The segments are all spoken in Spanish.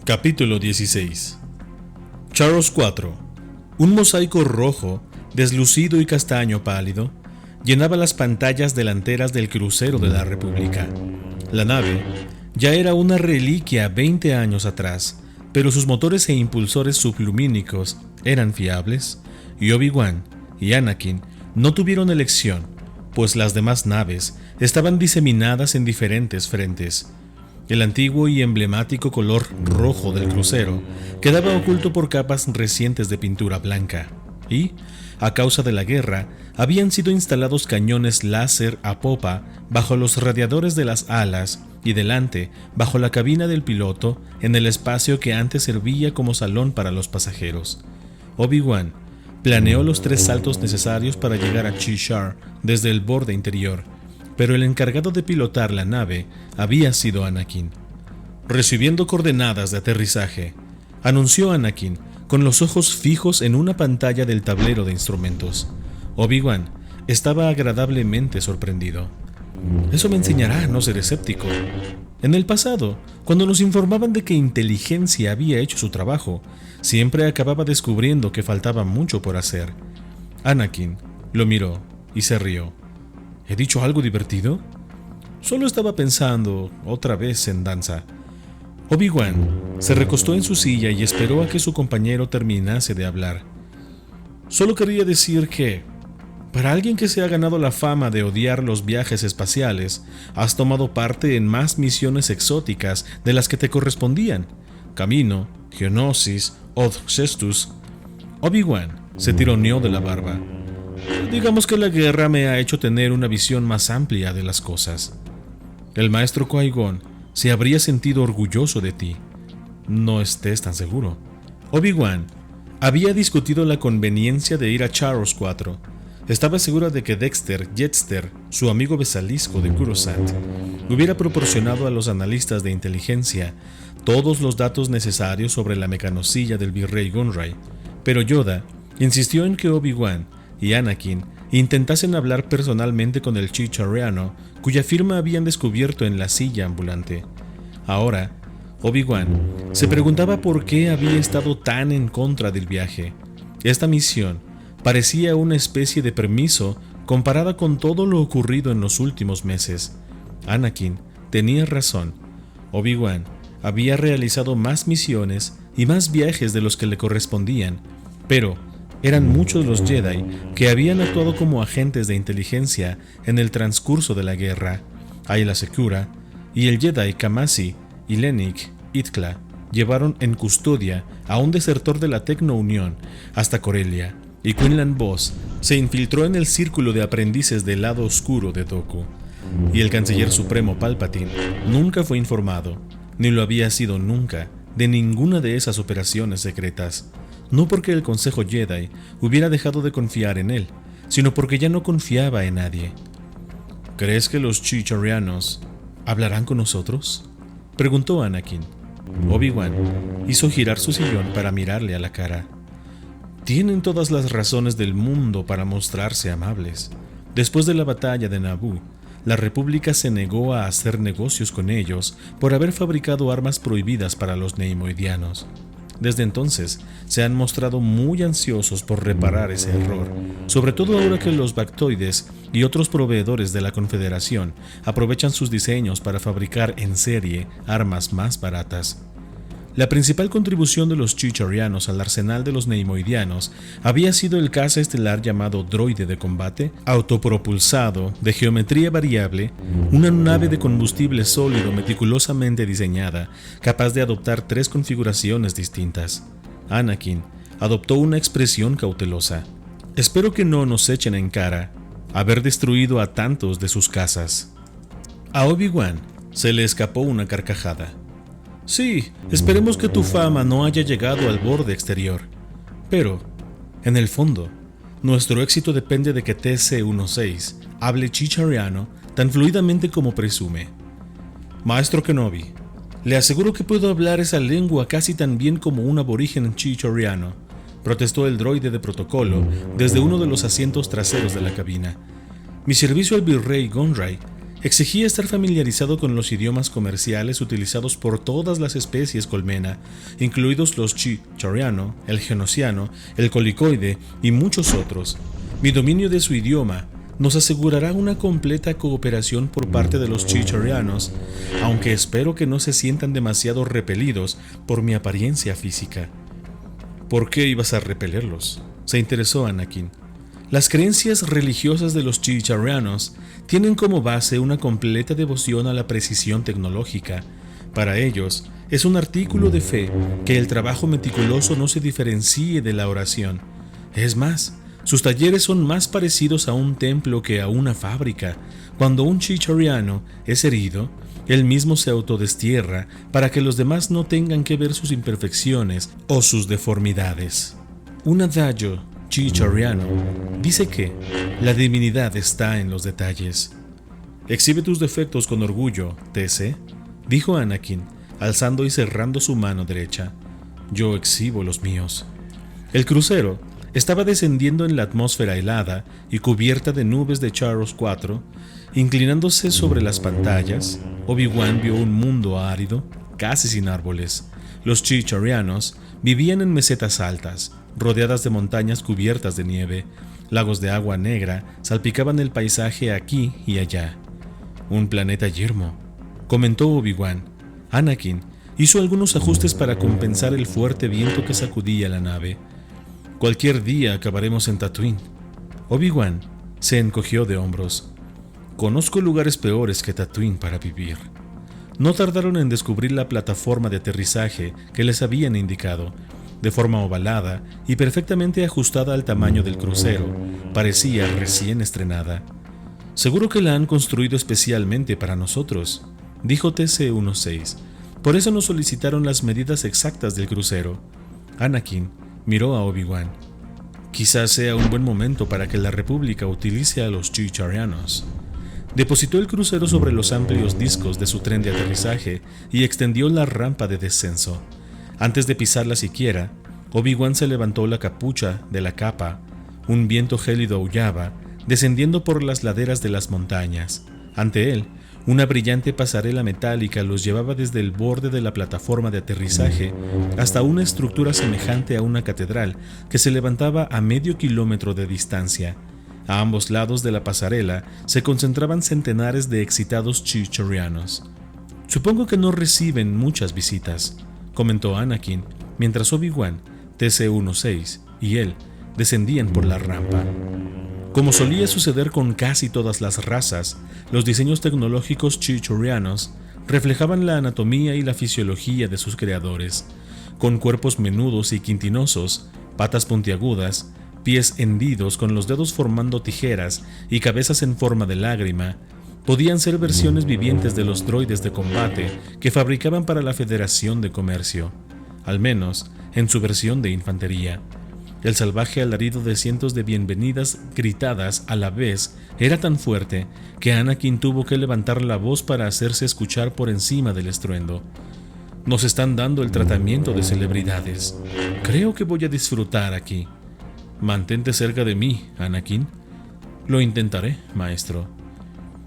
Capítulo 16. Charros 4. Un mosaico rojo, deslucido y castaño pálido, llenaba las pantallas delanteras del crucero de la República. La nave ya era una reliquia 20 años atrás, pero sus motores e impulsores sublumínicos eran fiables, y Obi-Wan y Anakin no tuvieron elección, pues las demás naves estaban diseminadas en diferentes frentes. El antiguo y emblemático color rojo del crucero quedaba oculto por capas recientes de pintura blanca, y, a causa de la guerra, habían sido instalados cañones láser a popa bajo los radiadores de las alas y delante, bajo la cabina del piloto, en el espacio que antes servía como salón para los pasajeros. Obi-Wan planeó los 3 saltos necesarios para llegar a Chi-Shar desde el borde interior, pero el encargado de pilotar la nave había sido Anakin. Recibiendo coordenadas de aterrizaje, anunció Anakin con los ojos fijos en una pantalla del tablero de instrumentos. Obi-Wan estaba agradablemente sorprendido. Eso me enseñará a no ser escéptico. En el pasado, cuando nos informaban de que inteligencia había hecho su trabajo, siempre acababa descubriendo que faltaba mucho por hacer. Anakin lo miró y se rió. ¿He dicho algo divertido? Solo estaba pensando otra vez en danza. Obi-Wan se recostó en su silla y esperó a que su compañero terminase de hablar. Solo quería decir que, para alguien que se ha ganado la fama de odiar los viajes espaciales, has tomado parte en más misiones exóticas de las que te correspondían. Camino, Geonosis, Od Cestus. Obi-Wan se tironeó de la barba. Digamos que la guerra me ha hecho tener una visión más amplia de las cosas. El maestro Qui-Gon se habría sentido orgulloso de ti. No estés tan seguro. Obi-Wan había discutido la conveniencia de ir a Charros 4. Estaba segura de que Dexter Jettster, su amigo besalisco de Coruscant, hubiera proporcionado a los analistas de inteligencia todos los datos necesarios sobre la mecanosilla del virrey Gunray, pero Yoda insistió en que Obi-Wan y Anakin intentasen hablar personalmente con el Chicharriano, cuya firma habían descubierto en la silla ambulante. Ahora, Obi-Wan se preguntaba por qué había estado tan en contra del viaje. Esta misión parecía una especie de permiso comparada con todo lo ocurrido en los últimos meses. Anakin tenía razón. Obi-Wan había realizado más misiones y más viajes de los que le correspondían, pero eran muchos los Jedi que habían actuado como agentes de inteligencia en el transcurso de la guerra. Aayla Secura y el Jedi Kamasi y Lenik Itkla llevaron en custodia a un desertor de la Tecno Unión hasta Corellia, y Quinlan Vos se infiltró en el círculo de aprendices del lado oscuro de Dooku. Y el canciller supremo Palpatine nunca fue informado, ni lo había sido nunca, de ninguna de esas operaciones secretas. No porque el Consejo Jedi hubiera dejado de confiar en él, sino porque ya no confiaba en nadie. ¿Crees que los Chicharrianos hablarán con nosotros?, preguntó Anakin. Obi-Wan hizo girar su sillón para mirarle a la cara. Tienen todas las razones del mundo para mostrarse amables. Después de la batalla de Naboo, la República se negó a hacer negocios con ellos por haber fabricado armas prohibidas para los neimoidianos. Desde entonces, se han mostrado muy ansiosos por reparar ese error, sobre todo ahora que los Bactoides y otros proveedores de la Confederación aprovechan sus diseños para fabricar en serie armas más baratas. La principal contribución de los Chicharrianos al arsenal de los neimoidianos había sido el caza estelar llamado droide de combate, autopropulsado, de geometría variable, una nave de combustible sólido meticulosamente diseñada, capaz de adoptar 3 configuraciones distintas. Anakin adoptó una expresión cautelosa. Espero que no nos echen en cara haber destruido a tantos de sus cazas. A Obi-Wan se le escapó una carcajada. Sí, esperemos que tu fama no haya llegado al borde exterior. Pero, en el fondo, nuestro éxito depende de que TC-16 hable Chicharriano tan fluidamente como presume. Maestro Kenobi, le aseguro que puedo hablar esa lengua casi tan bien como un aborigen Chicharriano, protestó el droide de protocolo desde uno de los asientos traseros de la cabina. Mi servicio al virrey Gunray Exigía estar familiarizado con los idiomas comerciales utilizados por todas las especies colmena, incluidos los Chicxoriano, el Genosiano, el Colicoide y muchos otros. Mi dominio de su idioma nos asegurará una completa cooperación por parte de los Chicxorianos, aunque espero que no se sientan demasiado repelidos por mi apariencia física. ¿Por qué ibas a repelerlos?, se interesó Anakin. Las creencias religiosas de los Chicxorianos tienen como base una completa devoción a la precisión tecnológica. Para ellos, es un artículo de fe que el trabajo meticuloso no se diferencie de la oración. Es más, sus talleres son más parecidos a un templo que a una fábrica. Cuando un Chicxoriano es herido, él mismo se autodestierra para que los demás no tengan que ver sus imperfecciones o sus deformidades. Un adagio Chicxoriano dice que la divinidad está en los detalles. Exhibe tus defectos con orgullo, TC, dijo Anakin, alzando y cerrando su mano derecha. Yo exhibo los míos. El crucero estaba descendiendo en la atmósfera helada y cubierta de nubes de Charos 4, inclinándose sobre las pantallas. Obi-Wan vio un mundo árido, casi sin árboles. Los Chicxorianos vivían en mesetas altas, rodeadas de montañas cubiertas de nieve. Lagos de agua negra salpicaban el paisaje aquí y allá. Un planeta yermo, comentó Obi-Wan. Anakin hizo algunos ajustes para compensar el fuerte viento que sacudía la nave. Cualquier día acabaremos en Tatooine. Obi-Wan se encogió de hombros. Conozco lugares peores que Tatooine para vivir. No tardaron en descubrir la plataforma de aterrizaje que les habían indicado. De forma ovalada y perfectamente ajustada al tamaño del crucero, parecía recién estrenada. Seguro que la han construido especialmente para nosotros, dijo TC-16. Por eso nos solicitaron las medidas exactas del crucero. Anakin miró a Obi-Wan. Quizás sea un buen momento para que la República utilice a los Chicxorianos. Depositó el crucero sobre los amplios discos de su tren de aterrizaje y extendió la rampa de descenso. Antes de pisarla siquiera, Obi-Wan se levantó la capucha de la capa. Un viento gélido aullaba, descendiendo por las laderas de las montañas. Ante él, una brillante pasarela metálica los llevaba desde el borde de la plataforma de aterrizaje hasta una estructura semejante a una catedral que se levantaba a medio kilómetro de distancia. A ambos lados de la pasarela se concentraban centenares de excitados Chicxorianos. Supongo que no reciben muchas visitas, comentó Anakin, mientras Obi-Wan, TC-16 y él descendían por la rampa. Como solía suceder con casi todas las razas, los diseños tecnológicos Chicxorianos reflejaban la anatomía y la fisiología de sus creadores, con cuerpos menudos y quintinosos, patas puntiagudas, pies hendidos con los dedos formando tijeras y cabezas en forma de lágrima. Podían ser versiones vivientes de los droides de combate que fabricaban para la Federación de Comercio, al menos en su versión de infantería. El salvaje alarido de cientos de bienvenidas gritadas a la vez era tan fuerte que Anakin tuvo que levantar la voz para hacerse escuchar por encima del estruendo. Nos están dando el tratamiento de celebridades. Creo que voy a disfrutar aquí. Mantente cerca de mí, Anakin. Lo intentaré, maestro.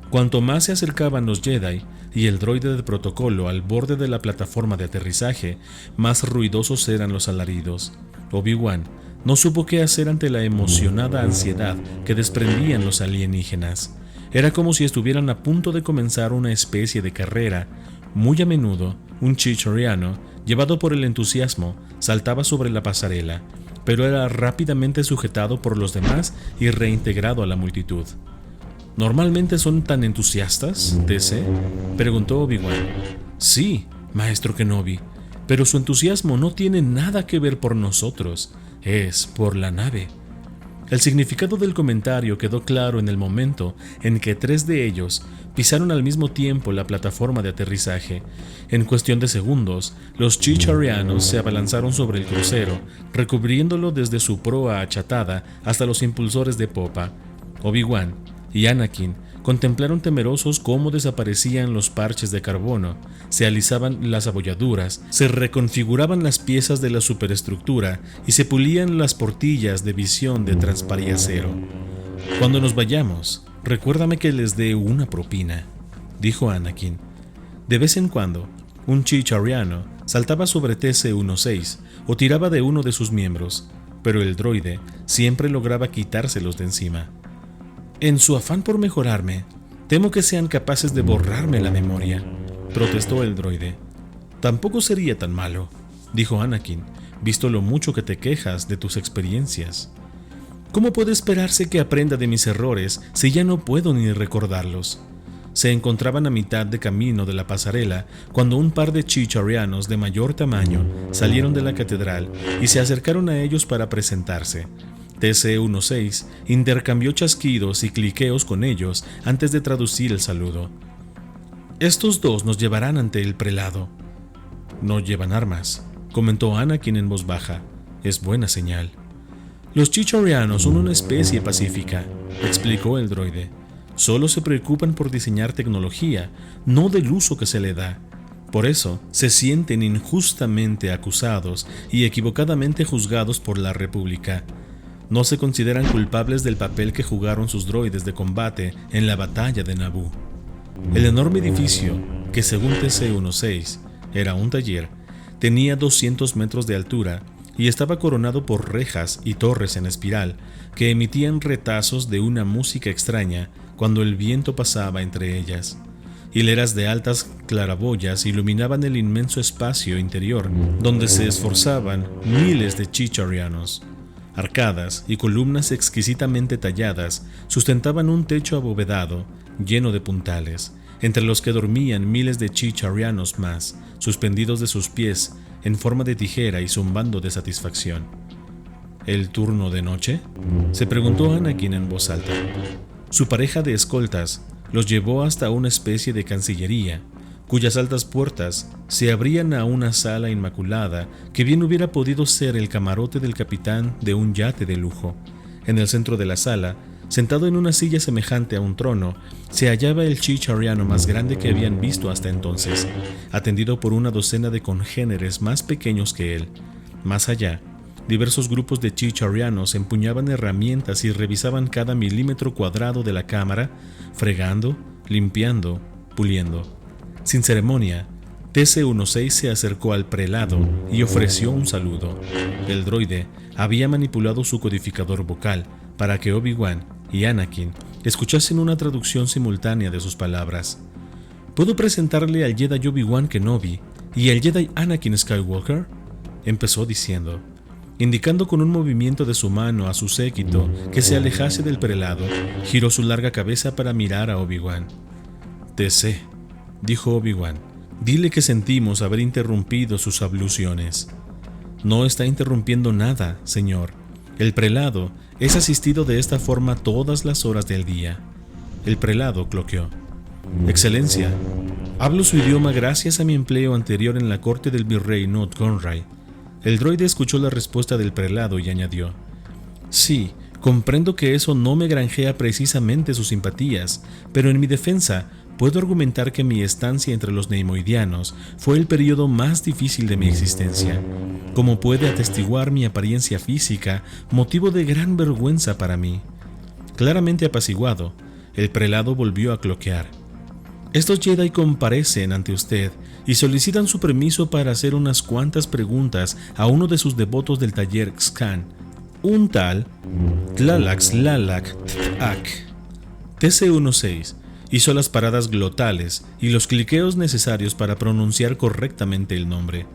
Cuanto más se acercaban los Jedi y el droide de protocolo al borde de la plataforma de aterrizaje, más ruidosos eran los alaridos. Obi-Wan no supo qué hacer ante la emocionada ansiedad que desprendían los alienígenas. Era como si estuvieran a punto de comenzar una especie de carrera. Muy a menudo, un Chicxoriano, llevado por el entusiasmo, saltaba sobre la pasarela, pero era rápidamente sujetado por los demás y reintegrado a la multitud. ¿Normalmente son tan entusiastas, TC?, preguntó Obi-Wan. Sí, maestro Kenobi, pero su entusiasmo no tiene nada que ver por nosotros, es por la nave. El significado del comentario quedó claro en el momento en que 3 de ellos pisaron al mismo tiempo la plataforma de aterrizaje. En cuestión de segundos, los Chicxorianos se abalanzaron sobre el crucero, recubriéndolo desde su proa achatada hasta los impulsores de popa. Obi-Wan y Anakin contemplaron temerosos cómo desaparecían los parches de carbono, se alisaban las abolladuras, se reconfiguraban las piezas de la superestructura y se pulían las portillas de visión de transpariacero. Cuando nos vayamos, recuérdame que les dé una propina. dijo Anakin. De vez en cuando, un chicharriano saltaba sobre TC-16 o tiraba de uno de sus miembros, pero el droide siempre lograba quitárselos de encima. En su afán por mejorarme, temo que sean capaces de borrarme la memoria, protestó el droide. Tampoco sería tan malo, dijo Anakin, visto lo mucho que te quejas de tus experiencias. ¿Cómo puede esperarse que aprenda de mis errores si ya no puedo ni recordarlos? Se encontraban a mitad de camino de la pasarela cuando un par de chicharrianos de mayor tamaño salieron de la catedral y se acercaron a ellos para presentarse. TC-16 intercambió chasquidos y cliqueos con ellos antes de traducir el saludo. Estos dos nos llevarán ante el prelado. No llevan armas, comentó Anakin en voz baja. Es buena señal. Los chicharrianos son una especie pacífica, explicó el droide. Solo se preocupan por diseñar tecnología, no del uso que se le da. Por eso se sienten injustamente acusados y equivocadamente juzgados por la República. No se consideran culpables del papel que jugaron sus droides de combate en la batalla de Naboo. El enorme edificio, que según TC-16 era un taller, tenía 200 metros de altura y estaba coronado por rejas y torres en espiral que emitían retazos de una música extraña cuando el viento pasaba entre ellas. Hileras de altas claraboyas iluminaban el inmenso espacio interior donde se esforzaban miles de chicharrianos. Arcadas y columnas exquisitamente talladas sustentaban un techo abovedado lleno de puntales, entre los que dormían miles de chicharrianos más, suspendidos de sus pies en forma de tijera y zumbando de satisfacción. ¿El turno de noche?, se preguntó Anakin en voz alta. Su pareja de escoltas los llevó hasta una especie de cancillería, cuyas altas puertas se abrían a una sala inmaculada que bien hubiera podido ser el camarote del capitán de un yate de lujo. En el centro de la sala, sentado en una silla semejante a un trono, se hallaba el chicharriano más grande que habían visto hasta entonces, atendido por una docena de congéneres más pequeños que él. Más allá, diversos grupos de chicharrianos empuñaban herramientas y revisaban cada milímetro cuadrado de la cámara, fregando, limpiando, puliendo. Sin ceremonia, TC-16 se acercó al prelado y ofreció un saludo. El droide había manipulado su codificador vocal para que Obi-Wan y Anakin escuchasen una traducción simultánea de sus palabras. ¿Puedo presentarle al Jedi Obi-Wan Kenobi y al Jedi Anakin Skywalker?, empezó diciendo, indicando con un movimiento de su mano a su séquito que se alejase del prelado. Giró su larga cabeza para mirar a Obi-Wan. TC, dijo Obi-Wan, dile que sentimos haber interrumpido sus abluciones. No está interrumpiendo nada, señor. El prelado es asistido de esta forma todas las horas del día. El prelado cloqueó. Excelencia, hablo su idioma gracias a mi empleo anterior en la corte del virrey Nute Gunray. El droide escuchó la respuesta del prelado y añadió, sí, comprendo que eso no me granjea precisamente sus simpatías, pero en mi defensa puedo argumentar que mi estancia entre los neimoidianos fue el periodo más difícil de mi existencia. Como puede atestiguar mi apariencia física, motivo de gran vergüenza para mí. Claramente apaciguado, el prelado volvió a cloquear. Estos Jedi comparecen ante usted y solicitan su permiso para hacer unas cuantas preguntas a uno de sus devotos del taller Xcan, un tal Tlalax Lalak Tzak. TC-16 hizo las paradas glotales y los cliqueos necesarios para pronunciar correctamente el nombre.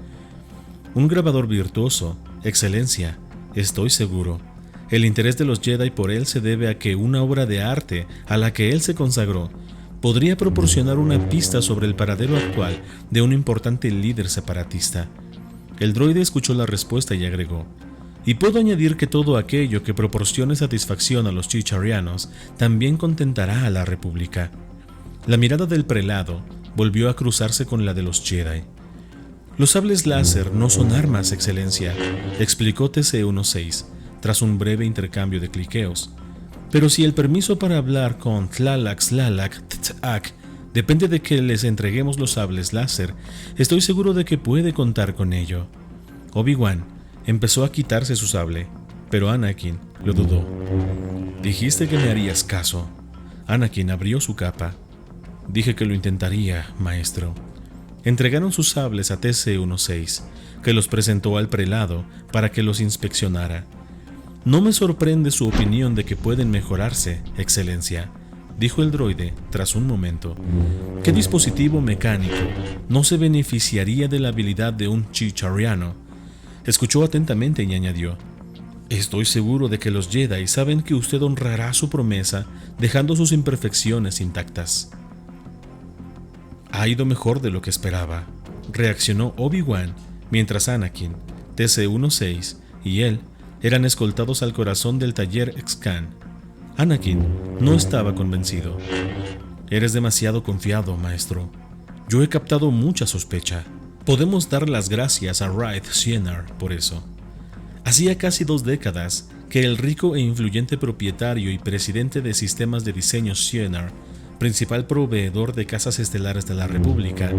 Un grabador virtuoso, excelencia, estoy seguro. El interés de los Jedi por él se debe a que una obra de arte a la que él se consagró podría proporcionar una pista sobre el paradero actual de un importante líder separatista. El droide escuchó la respuesta y agregó, y puedo añadir que todo aquello que proporcione satisfacción a los chicharrianos también contentará a la República. La mirada del prelado volvió a cruzarse con la de los Jedi. Los sables láser no son armas, excelencia, explicó TC-16, tras un breve intercambio de cliqueos. Pero si el permiso para hablar con Tlalax Lalak Tzak depende de que les entreguemos los sables láser, estoy seguro de que puede contar con ello. Obi-Wan empezó a quitarse su sable, pero Anakin lo dudó. Dijiste que me harías caso. Anakin abrió su capa. Dije que lo intentaría, maestro. Entregaron sus sables a TC-16, que los presentó al prelado para que los inspeccionara. No me sorprende su opinión de que pueden mejorarse, Excelencia, dijo el droide tras un momento. ¿Qué dispositivo mecánico no se beneficiaría de la habilidad de un Chicharriano? Escuchó atentamente y añadió: estoy seguro de que los Jedi saben que usted honrará su promesa dejando sus imperfecciones intactas. Ha ido mejor de lo que esperaba, reaccionó Obi-Wan, mientras Anakin, TC-16 y él eran escoltados al corazón del taller Excan. Anakin no estaba convencido. Eres demasiado confiado, maestro. Yo he captado mucha sospecha. Podemos dar las gracias a Wright Sienar por eso. Hacía casi 2 décadas que el rico e influyente propietario y presidente de sistemas de diseño Sienar, principal proveedor de casas estelares de la República,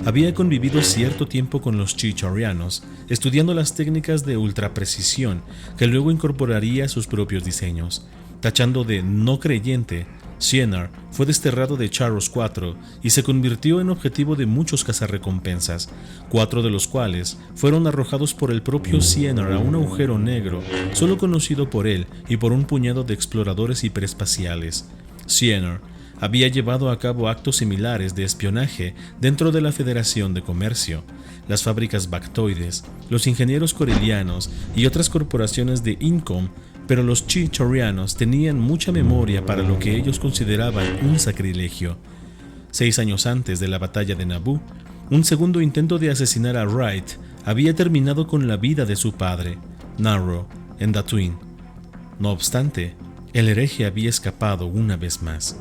había convivido cierto tiempo con los Chicharrianos, estudiando las técnicas de ultraprecisión que luego incorporaría a sus propios diseños. Tachando de no creyente, Sienar fue desterrado de Charos 4 y se convirtió en objetivo de muchos cazarrecompensas, 4 de los cuales fueron arrojados por el propio Sienar a un agujero negro, solo conocido por él y por un puñado de exploradores hiperespaciales. Sienar había llevado a cabo actos similares de espionaje dentro de la Federación de Comercio, las fábricas Bactoides, los ingenieros corelianos y otras corporaciones de Incom, pero los Chicharrianos tenían mucha memoria para lo que ellos consideraban un sacrilegio. 6 años antes de la batalla de Naboo, un segundo intento de asesinar a Wright había terminado con la vida de su padre, Narro, en Tatooine. No obstante, el hereje había escapado una vez más.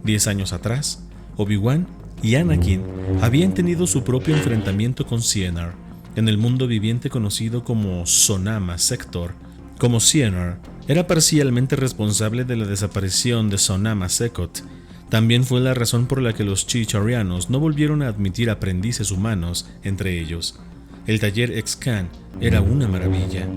10 años atrás, Obi-Wan y Anakin habían tenido su propio enfrentamiento con Sienar, en el mundo viviente conocido como Sonama Sector. Como Sienar era parcialmente responsable de la desaparición de Sonama Secot, también fue la razón por la que los Chicharrianos no volvieron a admitir aprendices humanos entre ellos. El taller Excan era una maravilla.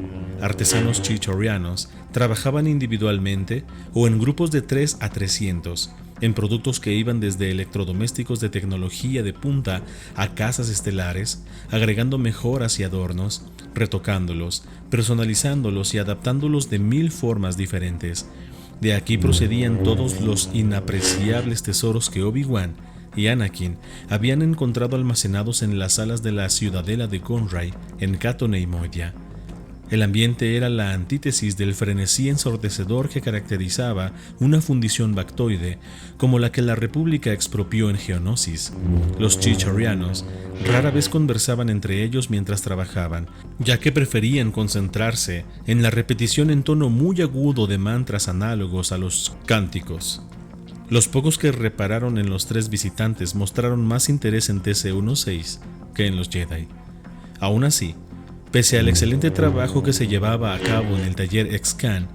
Artesanos Chicharrianos trabajaban individualmente o en grupos de 3 a 300, en productos que iban desde electrodomésticos de tecnología de punta a casas estelares, agregando mejoras y adornos, retocándolos, personalizándolos y adaptándolos de 1000 formas diferentes. De aquí procedían todos los inapreciables tesoros que Obi-Wan y Anakin habían encontrado almacenados en las salas de la ciudadela de Gonrai en Katone y Moidia. El ambiente era la antítesis del frenesí ensordecedor que caracterizaba una fundición bactoide como la que la República expropió en Geonosis. Los Chicharrianos rara vez conversaban entre ellos mientras trabajaban, ya que preferían concentrarse en la repetición en tono muy agudo de mantras análogos a los cánticos. Los pocos que repararon en los 3 visitantes mostraron más interés en TC-16 que en los Jedi. Aún así, pese al excelente trabajo que se llevaba a cabo en el taller Excan,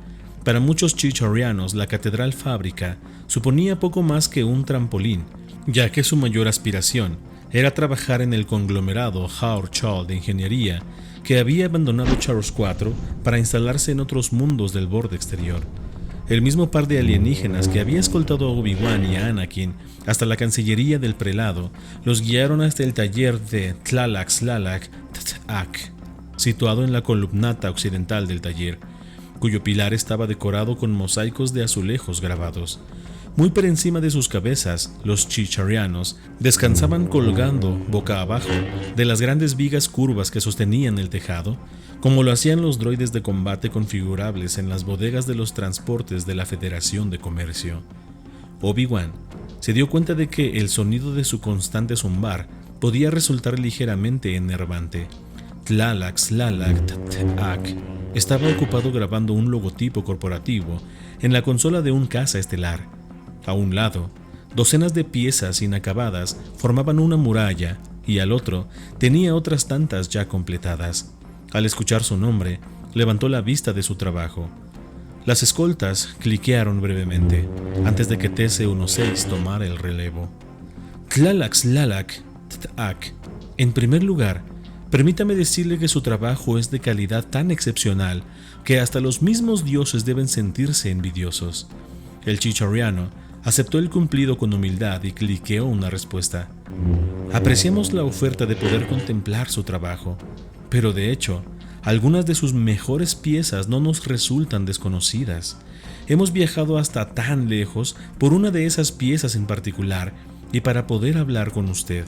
para muchos Chicharrianos la Catedral Fábrica suponía poco más que un trampolín, ya que su mayor aspiración era trabajar en el conglomerado Haor Chol de ingeniería que había abandonado Charos 4 para instalarse en otros mundos del borde exterior. El mismo par de alienígenas que había escoltado a Obi-Wan y a Anakin hasta la cancillería del prelado los guiaron hasta el taller de Tlalak Tat-Ak, situado en la columnata occidental del taller, cuyo pilar estaba decorado con mosaicos de azulejos grabados. Muy por encima de sus cabezas, los Chicharrianos descansaban colgando boca abajo de las grandes vigas curvas que sostenían el tejado, como lo hacían los droides de combate configurables en las bodegas de los transportes de la Federación de Comercio. Obi-Wan se dio cuenta de que el sonido de su constante zumbar podía resultar ligeramente enervante. Tlalak Tat-Ak estaba ocupado grabando un logotipo corporativo en la consola de un caza estelar. A un lado, docenas de piezas inacabadas formaban una muralla y al otro tenía otras tantas ya completadas. Al escuchar su nombre, levantó la vista de su trabajo. Las escoltas cliquearon brevemente antes de que TC-16 tomara el relevo. Tlalak Tat-Ak. En primer lugar, permítame decirle que su trabajo es de calidad tan excepcional que hasta los mismos dioses deben sentirse envidiosos. El Chicharriano Aceptó el cumplido con humildad y cliqueó una respuesta. Apreciamos la oferta de poder contemplar su trabajo, pero de hecho, algunas de sus mejores piezas no nos resultan desconocidas. Hemos viajado hasta tan lejos por una de esas piezas en particular y para poder hablar con usted.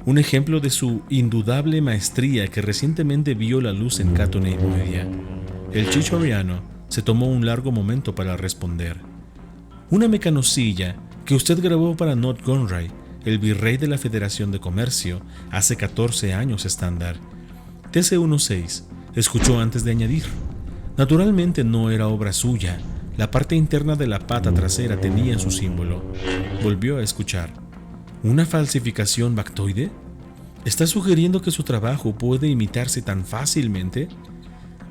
Un ejemplo de su indudable maestría que recientemente vio la luz en Catonay Media. El chichoriano se tomó un largo momento para responder. Una mecanosilla que usted grabó para Not Gunray, el virrey de la Federación de Comercio, hace 14 años estándar. TC-16 escuchó antes de añadir. Naturalmente no era obra suya. La parte interna de la pata trasera tenía su símbolo. Volvió a escuchar. ¿Una falsificación bactoide? ¿Está sugiriendo que su trabajo puede imitarse tan fácilmente?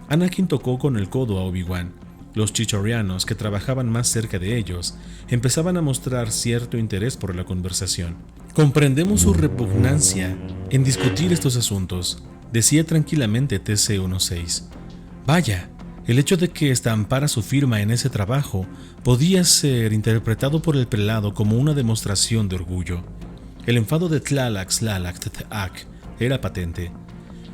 Anakin tocó con el codo a Obi-Wan. Los chichorianos que trabajaban más cerca de ellos empezaban a mostrar cierto interés por la conversación. Comprendemos su repugnancia en discutir estos asuntos, decía tranquilamente TC-16. Vaya, el hecho de que estampara su firma en ese trabajo podía ser interpretado por el prelado como una demostración de orgullo. El enfado de Tlaloc-Tlac-Tet-Ac era patente.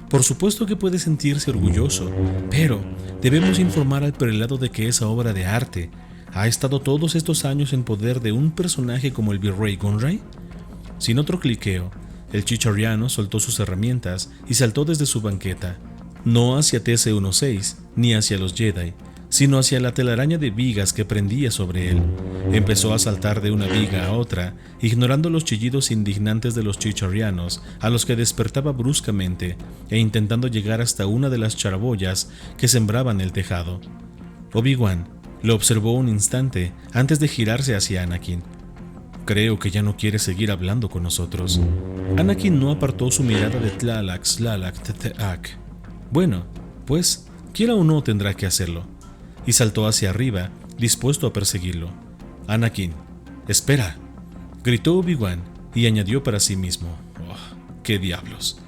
Por supuesto que puede sentirse orgulloso, pero debemos informar al prelado de que esa obra de arte ha estado todos estos años en poder de un personaje como el virrey Gunray. Sin otro cliqueo, el chichoriano soltó sus herramientas y saltó desde su banqueta, no hacia TC-16 ni hacia los Jedi, sino hacia la telaraña de vigas que pendía sobre él. Empezó a saltar de una viga a otra, ignorando los chillidos indignantes de los chichorianos, a los que despertaba bruscamente, e intentando llegar hasta una de las charaboyas que sembraban el tejado. Obi-Wan lo observó un instante antes de girarse hacia Anakin. Creo que ya no quiere seguir hablando con nosotros. Anakin no apartó su mirada de Tlaloc-Tlac-Tet-Ac. Bueno, pues, quiera o no tendrá que hacerlo. Y saltó hacia arriba, dispuesto a perseguirlo. Anakin, espera, gritó Obi-Wan y añadió para sí mismo, oh, ¡qué diablos!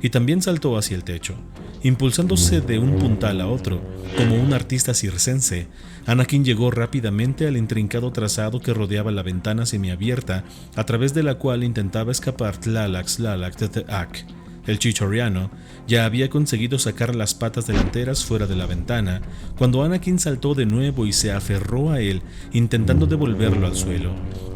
Y también saltó hacia el techo, impulsándose de un puntal a otro, como un artista circense. Anakin llegó rápidamente al intrincado trazado que rodeaba la ventana semiabierta, a través de la cual intentaba escapar Tlaloc-Tlac-Tet-Ac. El chichoriano ya había conseguido sacar las patas delanteras fuera de la ventana, cuando Anakin saltó de nuevo y se aferró a él, intentando devolverlo al suelo.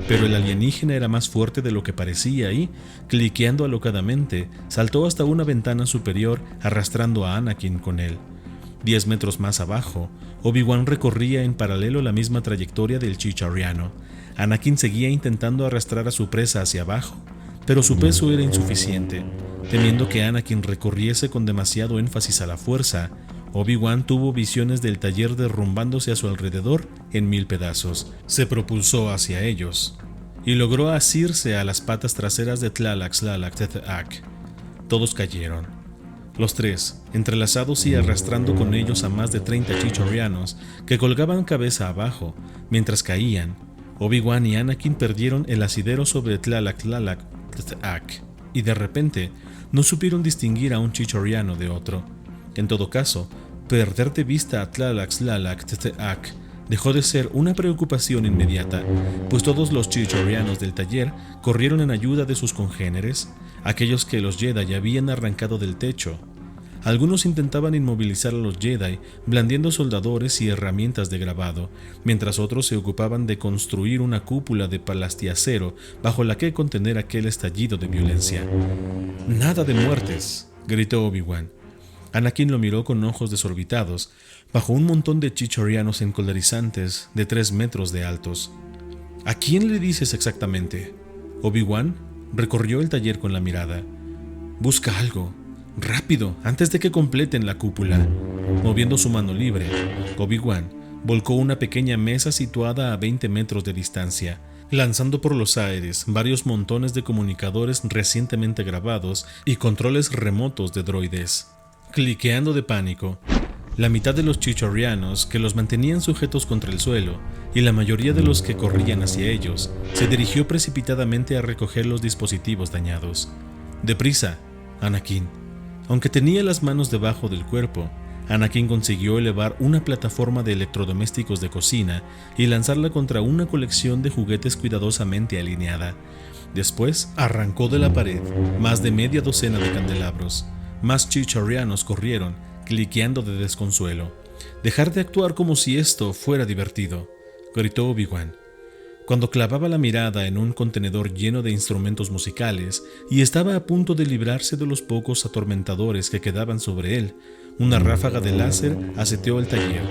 Pero el alienígena era más fuerte de lo que parecía y, cliqueando alocadamente, saltó hasta una ventana superior, arrastrando a Anakin con él. 10 metros más abajo, Obi-Wan recorría en paralelo la misma trayectoria del chichoriano. Anakin seguía intentando arrastrar a su presa hacia abajo, pero su peso era insuficiente. Temiendo que Anakin recorriese con demasiado énfasis a la fuerza, Obi-Wan tuvo visiones del taller derrumbándose a su alrededor en 1000 pedazos. Se propulsó hacia ellos y logró asirse a las patas traseras de Tlaloc-Tlac-Tet-Ac. Todos cayeron. Los tres, entrelazados y arrastrando con ellos a más de 30 chichorianos que colgaban cabeza abajo. Mientras caían, Obi-Wan y Anakin perdieron el asidero sobre Tlaloc-Tlac-Tet-Ac y de repente no supieron distinguir a un chichoriano de otro. En todo caso, perder de vista a Tlaloc-Tlac-Tet-Ac dejó de ser una preocupación inmediata, pues todos los chichorianos del taller corrieron en ayuda de sus congéneres, aquellos que los Jedi habían arrancado del techo. Algunos intentaban inmovilizar a los Jedi blandiendo soldadores y herramientas de grabado, mientras otros se ocupaban de construir una cúpula de palastiacero bajo la que contener aquel estallido de violencia. «¡Nada de muertes!», gritó Obi-Wan. Anakin lo miró con ojos desorbitados, bajo un montón de chichorianos encolerizantes de 3 metros de altos. «¿A quién le dices exactamente?». Obi-Wan recorrió el taller con la mirada. «Busca algo. ¡Rápido! Antes de que completen la cúpula». Moviendo su mano libre, Obi-Wan volcó una pequeña mesa situada a 20 metros de distancia, lanzando por los aires varios montones de comunicadores recientemente grabados y controles remotos de droides. Cliqueando de pánico, la mitad de los chichorianos que los mantenían sujetos contra el suelo y la mayoría de los que corrían hacia ellos se dirigió precipitadamente a recoger los dispositivos dañados. «¡Deprisa, Anakin!». Aunque tenía las manos debajo del cuerpo, Anakin consiguió elevar una plataforma de electrodomésticos de cocina y lanzarla contra una colección de juguetes cuidadosamente alineada. Después arrancó de la pared más de media docena de candelabros. Más chicharianos corrieron, cliqueando de desconsuelo. «Dejar de actuar como si esto fuera divertido», gritó Obi-Wan. Cuando clavaba la mirada en un contenedor lleno de instrumentos musicales y estaba a punto de librarse de los pocos atormentadores que quedaban sobre él, una ráfaga de láser aseteó el taller.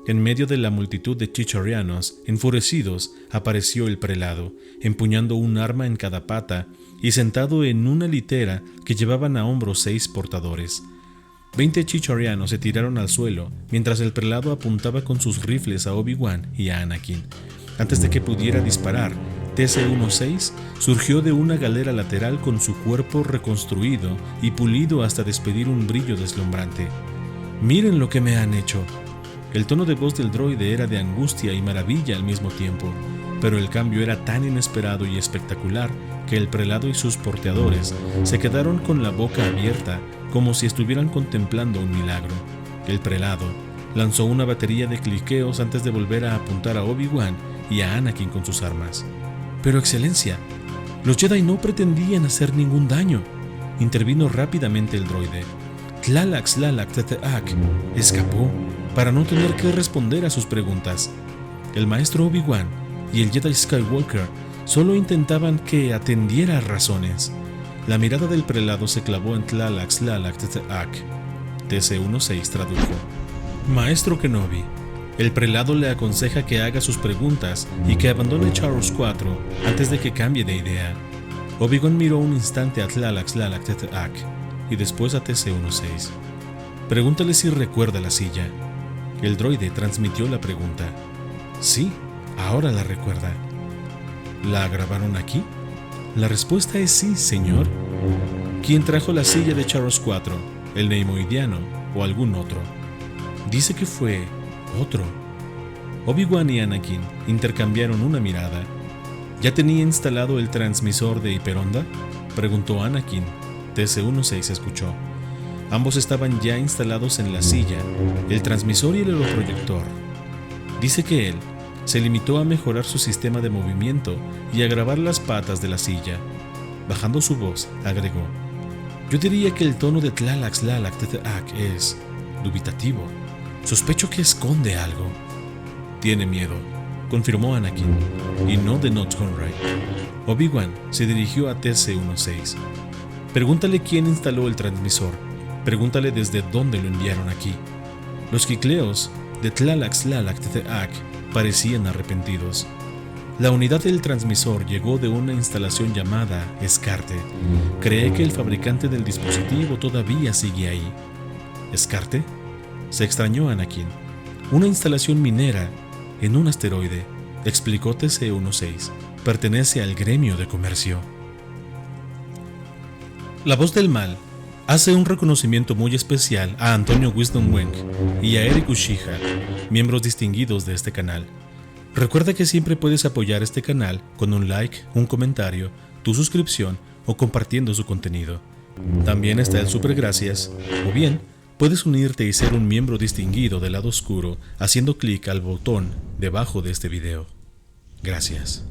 En medio de la multitud de chicharianos enfurecidos apareció el prelado, empuñando un arma en cada pata y sentado en una litera que llevaban a hombros 6 portadores. 20 chicharianos se tiraron al suelo mientras el prelado apuntaba con sus rifles a Obi-Wan y a Anakin. Antes de que pudiera disparar, TC-16 surgió de una galera lateral con su cuerpo reconstruido y pulido hasta despedir un brillo deslumbrante. «Miren lo que me han hecho». El tono de voz del droide era de angustia y maravilla al mismo tiempo, pero el cambio era tan inesperado y espectacular que el prelado y sus porteadores se quedaron con la boca abierta como si estuvieran contemplando un milagro. El prelado lanzó una batería de cliqueos antes de volver a apuntar a Obi-Wan y a Anakin con sus armas. «Pero excelencia, los Jedi no pretendían hacer ningún daño», intervino rápidamente el droide. «Tlalak-Tlalak-Tete-Ak escapó para no tener que responder a sus preguntas. El maestro Obi-Wan y el Jedi Skywalker solo intentaban que atendiera a razones». La mirada del prelado se clavó en Tlalak-Tlalak-Tete-Ak. TC-16 tradujo: «Maestro Kenobi, el prelado le aconseja que haga sus preguntas y que abandone Charros 4 antes de que cambie de idea». Obi-Wan miró un instante a Tlalak-Tlalak-Tete-Ak y después a TC-16. «Pregúntale si recuerda la silla». El droide transmitió la pregunta. «Sí, ahora la recuerda». «¿La grabaron aquí?» La respuesta es sí, señor. ¿Quién trajo la silla de Charros 4? ¿El neimoidiano o algún otro? Dice que fue otro. Obi-Wan y Anakin intercambiaron una mirada. ¿Ya tenía instalado el transmisor de hiperonda?, preguntó Anakin. TC-16 escuchó. Ambos estaban ya instalados en la silla, el transmisor y el holoproyector. Dice que él se limitó a mejorar su sistema de movimiento y a grabar las patas de la silla. Bajando su voz, agregó: «Yo diría que el tono de Tlalak-Tlalak-Tete-Ak es dubitativo. Sospecho que esconde algo». «Tiene miedo», confirmó Anakin, «y no de Nott Gunray». Obi-Wan se dirigió a TC-16. «Pregúntale quién instaló el transmisor. Pregúntale desde dónde lo enviaron aquí». Los quicleos de Tlalak-Tlalak-Tete-Ak parecían arrepentidos. La unidad del transmisor llegó de una instalación llamada Escarte. Cree que el fabricante del dispositivo todavía sigue ahí. ¿Escarte?, se extrañó Anakin. «Una instalación minera en un asteroide», explicó TC-16. «Pertenece al gremio de comercio». La voz del mal hace un reconocimiento muy especial a Antonio Wisdom Wenk y a Eric Uchiha, miembros distinguidos de este canal. Recuerda que siempre puedes apoyar este canal con un like, un comentario, tu suscripción o compartiendo su contenido. También está el super gracias, o bien puedes unirte y ser un miembro distinguido del lado oscuro haciendo clic al botón debajo de este video. Gracias.